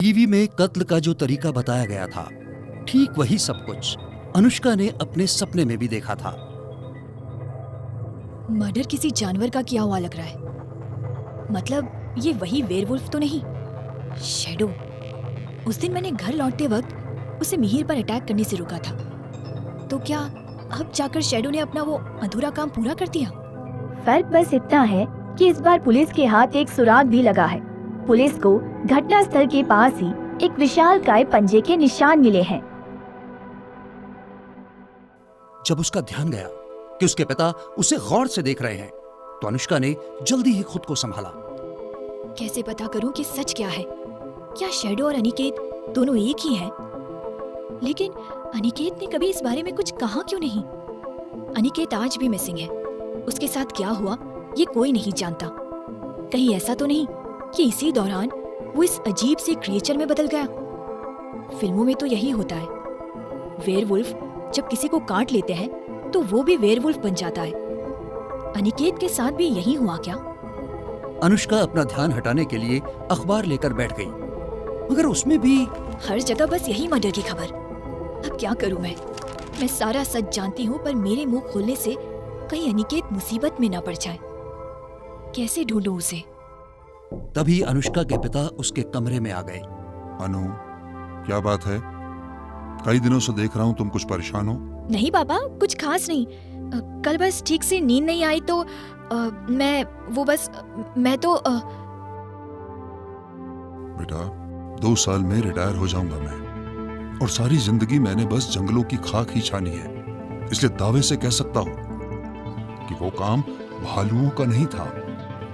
TV में कत्ल का जो तरीका बताया गया था, ठीक वही सब कुछ अनुष्का ने अपने सपने में भी देखा था। मर्डर किसी जानवर का किया हुआ लग रहा है। मतलब ये वही वेयरवुल्फ तो नहीं? शैडो। उस दिन मैंने घर लौटते वक्त उसे मिहिर पर अटैक करने से रोका था। तो क्या अब जाकर शैडो ने अपना वो अधूरा काम पूरा कर दिया? फर्क बस इतना है कि इस बार पुलिस के हाथ एक सुराग भी लगा है। पुलिस को घटना स्थल के पास ही एक विशालकाय पंजे के निशान मिले हैं। जब उसका ध्यान गया कि उसके पिता उसे गौर से देख रहे हैं, तो अनुष्का ने जल्दी ही खुद को संभाला। कैसे पता करूं कि सच क्या है? क्या शैडो और अनिकेत दोनों एक ही हैं? लेकिन अनिकेत ने कभी इस बारे में कुछ कहा क्यों नहीं? अनिकेत आज भी मिसिंग है। उसके साथ क्या हुआ ये कोई नहीं जानता। कहीं ऐसा तो नहीं कि इसी दौरान वो इस अजीब से क्रिएचर में बदल गया? फिल्मों में तो यही होता है। वेयरवुल्फ जब किसी को काट लेते हैं तो वो भी वेयरवुल्फ बन जाता है। अनिकेत के साथ भी यही हुआ क्या? अनुष्का अपना ध्यान हटाने के लिए अखबार लेकर बैठ गई, मगर उसमें भी हर जगह बस यही मर्डर की खबर। अब क्या करूं मैं सारा सच जानती हूँ, पर मेरे मुंह खोलने से कहीं अनिकेत मुसीबत में ना पड़ जाए। कैसे ढूंढूं उसे? तभी अनुष्का के पिता उसके कमरे में आ गए। अनु, क्या बात है? कई दिनों से देख रहा हूँ तुम कुछ परेशान हो। नहीं पापा, कुछ खास नहीं। कल बस ठीक से नींद नहीं आई तो मैं तो बेटा, 2 साल में रिटायर हो जाऊंगा मैं, और सारी जिंदगी मैंने बस जंगलों की खाक ही छानी है। इसलिए दावे से कह सकता हूँ कि वो काम भालुओं का नहीं था।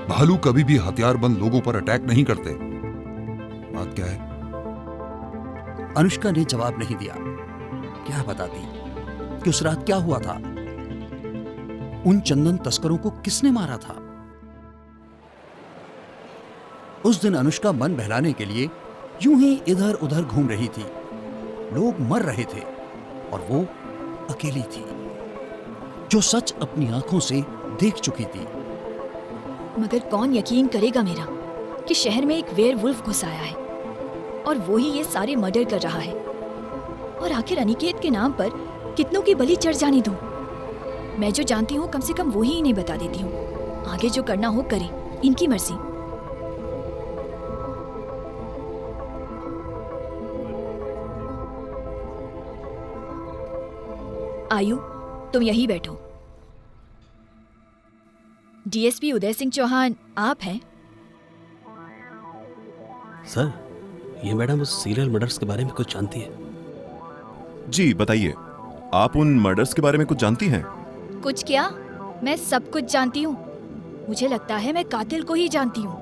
भालू कभी भी हथियारबंद लोगों पर अटैक नहीं करते। बात क्या है? अनुष्का ने जवाब नहीं दिया। क्या बताती कि उस रात क्या हुआ था? उन चंदन तस्करों को किसने मारा था? उस दिन अनुष्का मन बहलाने के लिए यूं ही इधर उधर घूम रही थी। लोग मर रहे थे और वो अकेली थी, जो सच अपनी आंखों से देख चुकी थी। मगर कौन यकीन करेगा मेरा कि शहर में एक वेयरवुल्फ घुस आया है और वो ही ये सारे मर्डर कर रहा है। और आखिर अनिकेत के नाम पर कितनों की बलि चढ़ जाने दूं? मैं जो जानती हूँ कम से कम वो ही इन्हें बता देती हूँ। आगे जो करना हो करें, इनकी मर्जी। आयु, तुम यहीं बैठो। डीएसपी उदय सिंह चौहान आप हैं? सर, ये मैडम उस सीरियल मर्डर्स के बारे में कुछ जानती है। जी बताइए, आप उन मर्डर्स के बारे में कुछ जानती हैं? कुछ क्या, मैं सब कुछ जानती हूँ। मुझे लगता है मैं कातिल को ही जानती हूँ।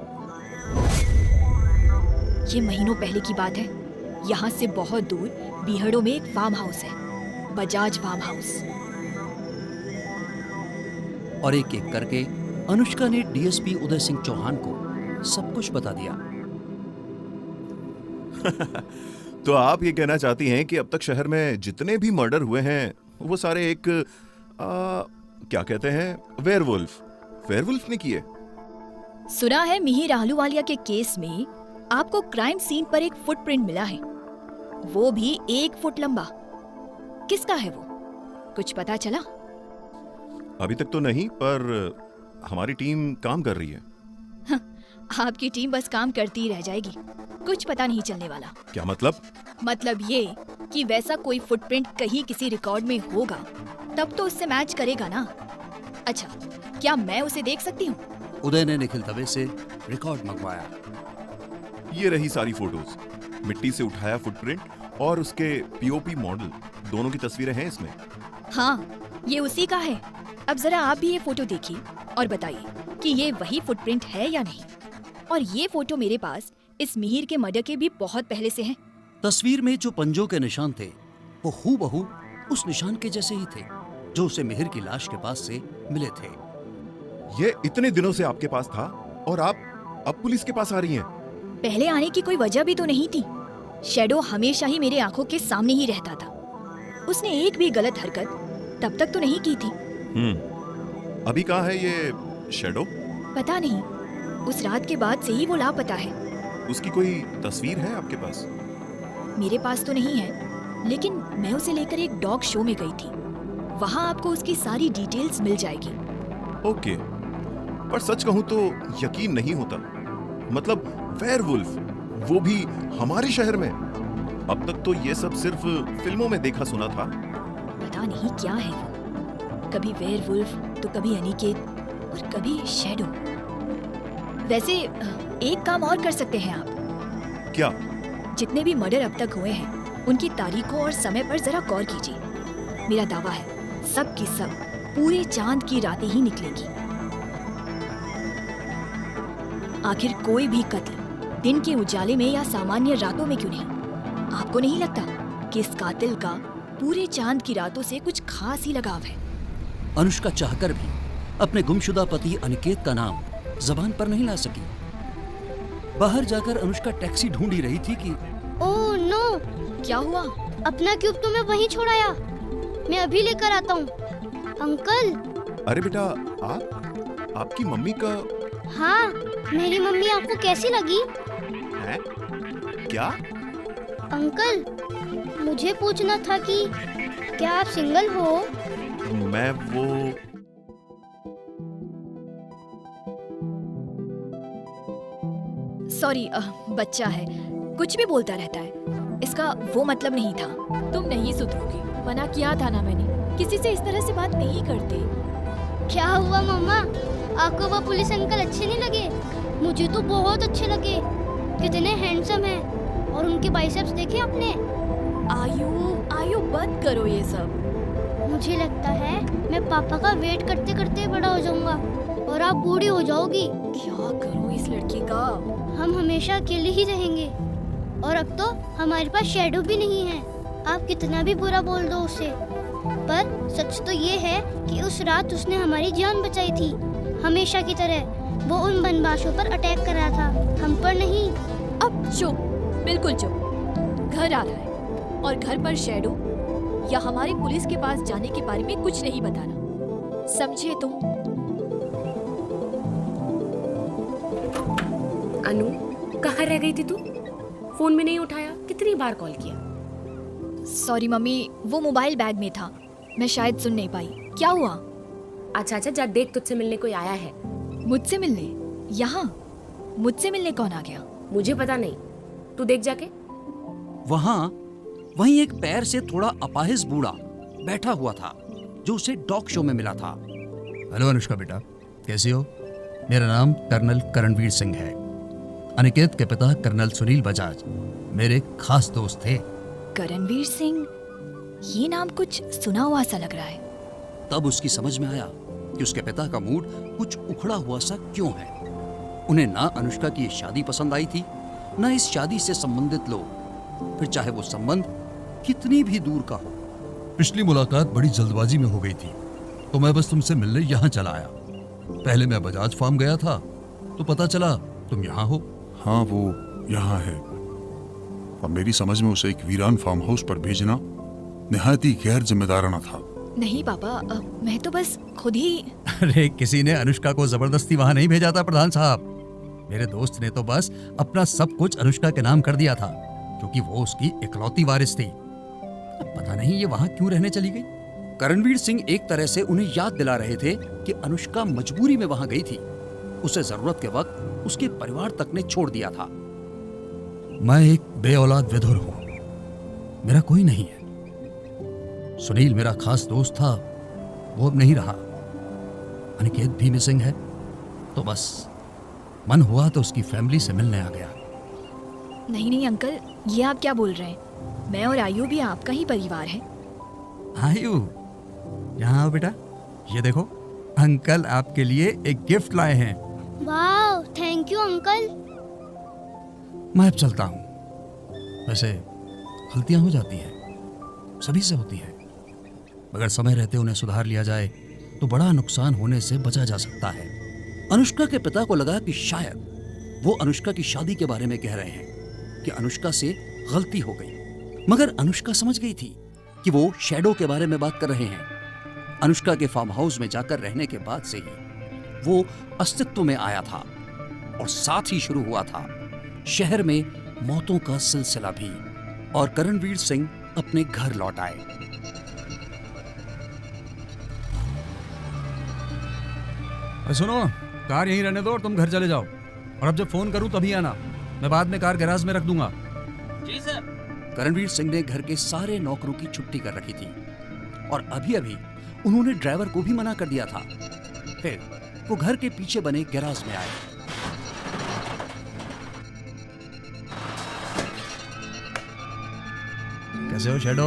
ये महीनों पहले की बात है। यहाँ से बहुत दूर बीहड़ों में एक फार्म हाउस है, बजाज फार्म हाउस। और एक एक करके अनुष्का ने डीएसपी उदय सिंह चौहान को सब कुछ बता दिया। तो आप ये कहना चाहती हैं कि अब तक शहर में जितने भी मर्डर हुए हैं वो सारे एक क्या कहते हैं, वेयरवुल्फ ने किए? सुना है मिहिर आहलूवालिया के केस में आपको क्राइम सीन पर एक फुटप्रिंट मिला है, वो भी 1 फुट लंबा। किसका है वो? कुछ पता चला? अभी तक तो नहीं, पर हमारी टीम काम कर रही है। आपकी टीम बस काम करती रह जाएगी, कुछ पता नहीं चलने वाला। क्या मतलब? मतलब ये कि वैसा कोई फुटप्रिंट कहीं किसी रिकॉर्ड में होगा तब तो उससे मैच करेगा ना। अच्छा, क्या मैं उसे देख सकती हूँ? उदय ने निखिल दवे से रिकॉर्ड मंगवाया। ये रही सारी फोटोज, मिट्टी से उठाया फुटप्रिंट और उसके पीओपी मॉडल, दोनों की तस्वीरें हैं इसमें। हाँ, ये उसी का है। अब जरा आप भी ये फोटो देखिए और बताइए कि ये वही फुटप्रिंट है या नहीं। और ये फोटो मेरे पास इस मिहिर के मर्डर के भी बहुत पहले से हैं। तस्वीर में जो पंजों के निशान थे वो हूबहू उस निशान के जैसे ही थे जो उसे मिहिर की लाश के पास से मिले थे। ये इतने दिनों से आपके पास था और आप अब पुलिस के पास आ रही हैं? पहले आने की कोई वजह भी तो नहीं थी। शैडो हमेशा ही मेरे आंखों के सामने ही रहता था। उसने एक भी गलत हरकत तब तक तो नहीं की थी। अभी कहाँ है ये शैडो? पता नहीं, उस रात के बाद से ही वो लापता है। उसकी कोई तस्वीर है आपके पास? मेरे पास तो नहीं है, लेकिन मैं उसे लेकर एक डॉग शो में गई थी। वहाँ आपको उसकी सारी डिटेल्स मिल जाएगी। ओके, पर सच कहूं तो यकीन नहीं होता। मतलब वेयरवुल्फ, वो भी हमारे शहर में। अब तक तो ये सब सिर्फ फिल्मों में देखा सुना था। पता नहीं क्या है वो, कभी वेयरवुल्फ तो कभी अनिकेत और कभी शैडो। वैसे एक काम और कर सकते हैं आप। क्या? जितने भी मर्डर अब तक हुए हैं उनकी तारीखों और समय पर जरा गौर कीजिए। मेरा दावा है सब की सब पूरे चांद की रातें ही निकलेगी। आखिर कोई भी कत्ल दिन के उजाले में या सामान्य रातों में क्यों नहीं? आपको नहीं लगता कि इस कातिल का पूरे चांद की रातों से कुछ खास ही लगाव है? अनुष्का चाहकर भी अपने गुमशुदा पति अनिकेत का नाम जबान पर नहीं ला सकी। बाहर जाकर अनुष्का टैक्सी ढूंढी रही थी कि ओह नो, क्या हुआ? अपना क्यूब तो मैं वहीं छोड़ आया। मैं अभी लेकर आता हूँ। अंकल। अरे बेटा, आपकी मम्मी का हाँ, मेरी मम्मी आपको कैसी लगी? है? क्या? अंकल, मुझे पूछना था कि क्या आप सिंगल हो? मैं वो सॉरी, बच्चा है, कुछ भी बोलता रहता है। इसका वो मतलब नहीं था। तुम नहीं सुधरोगी, मना किया था ना मैंने। किसी से इस तरह से बात नहीं करते। क्या हुआ मम्मा? आपको वो पुलिस अंकल अच्छे नहीं लगे? मुझे तो बहुत अच्छे लगे। कितने हैंडसम हैं और उनके बाइसेप्स देखे आपने? आयु बंद करो ये सब। मुझे लगता है मैं पापा का वेट करते करते बड़ा हो जाऊंगा और आप बूढ़ी हो जाओगी। क्या करूं इस लड़की का? हम हमेशा अकेले ही रहेंगे और अब तो हमारे पास शैडो भी नहीं है। आप कितना भी बुरा बोल दो उसे, पर सच तो ये है कि उस रात उसने हमारी जान बचाई थी। हमेशा की तरह वो उन बनबाशों पर अटैक कर रहा था, हम पर नहीं। अब चुप, बिल्कुल चुप। घर आ रहा है और घर पर शैडो या हमारी पुलिस के पास जाने के बारे में कुछ नहीं बताना, समझे तुम? अनु, कहाँ रह गई थी तू? फोन में नहीं उठाया, कितनी बार कॉल किया? सॉरी मम्मी, वो मोबाइल बैग में था, मैं शायद सुन नहीं पाई। क्या हुआ? अच्छा जा देख, तुझसे मिलने कोई आया है। मुझसे मिलने? यहाँ मुझसे मिलने कौन आ गया? मुझे पता नहीं, तू देख जाके। वहीं एक पैर से थोड़ा अपाहिज बूढ़ा बैठा हुआ था जो उसे डॉग शो में मिला था। हेलो अनुष्का बेटा, कैसी हो? मेरा नाम कर्नल करणवीर सिंह है। अनिकेत के पिता कर्नल सुनील बजाज मेरे खास दोस्त थे। करणवीर सिंह, ये नाम कुछ सुना हुआ सा लग रहा है। तब उसकी समझ में आया कि उसके पिता का मूड कुछ उखड़ा हुआ सा क्यों है। उन्हें ना अनुष्का की शादी पसंद आई थी, ना इस शादी से संबंधित लोग, फिर चाहे वो संबंध कितनी भी दूर का हो। पिछली मुलाकात बड़ी जल्दबाजी में हो गई थी, तो मैं बस तुमसे मिलने यहाँ चला आया। पहले मैं बजाज फार्म गया था तो पता चला तुम यहाँ हो। हाँ, वो यहाँ है। और मेरी समझ में उसे एक वीरान फार्म हाउस पर भेजना निहायत ही गैर जिम्मेदाराना था। नहीं पापा, मैं तो बस खुद ही। अरे किसी ने अनुष्का को जबरदस्ती वहां नहीं भेजा था प्रधान साहब। मेरे दोस्त ने तो बस अपना सब कुछ अनुष्का के नाम कर दिया था, क्योंकि वो उसकी इकलौती वारिस थी। अब पता नहीं ये वहां क्यों रहने चली गई। करणवीर सिंह एक तरह से उन्हें याद दिला रहे थे कि अनुष्का मजबूरी में वहां गई थी। उसे जरूरत के वक्त उसके परिवार तक ने छोड़ दिया था। मैं एक बेऔलाद विधुर हूं, मेरा कोई नहीं है। सुनील मेरा खास दोस्त था, वो अब नहीं रहा। अनिकेत भी मिसिंग है, तो बस मन हुआ तो उसकी फैमिली से मिलने आ गया। नहीं अंकल, ये आप क्या बोल रहे हैं? मैं और आयु भी आपका ही परिवार है। आयु, यहाँ आओ बेटा, ये देखो अंकल आपके लिए एक गिफ्ट लाए हैं। वाह, थैंक यू अंकल। मैं अब चलता हूँ। वैसे गलतियां हो जाती हैं, सभी से होती है, मगर समय रहते उन्हें सुधार लिया जाए तो बड़ा नुकसान होने से बचा जा सकता है। अनुष्का के पिता को लगा कि शायद वो अनुष्का की शादी के बारे में कह रहे हैं, कि अनुष्का से गलती हो गई। मगर अनुष्का समझ गई थी कि वो शैडो के बारे में बात कर रहे हैं। अनुष्का के फार्म हाउस में जाकर रहने के बाद से ही वो अस्तित्व में आया था और साथ ही शुरू हुआ था शहर में मौतों का सिलसिला भी, और करणवीर सिंह अपने घर लौट आए। सुनो, कार यहीं रहने दो और तुम घर चले जाओ, और अब जब फोन करूं तभी आना, मैं बाद में कार गैराज में रख दूंगा। जी सर। करणवीर सिंह ने घर के सारे नौकरों की छुट्टी कर रखी थी और अभी अभी उन्होंने ड्राइवर को भी मना कर दिया था। फिर वो घर के पीछे बने गैराज में आए। कैसे हो शैडो?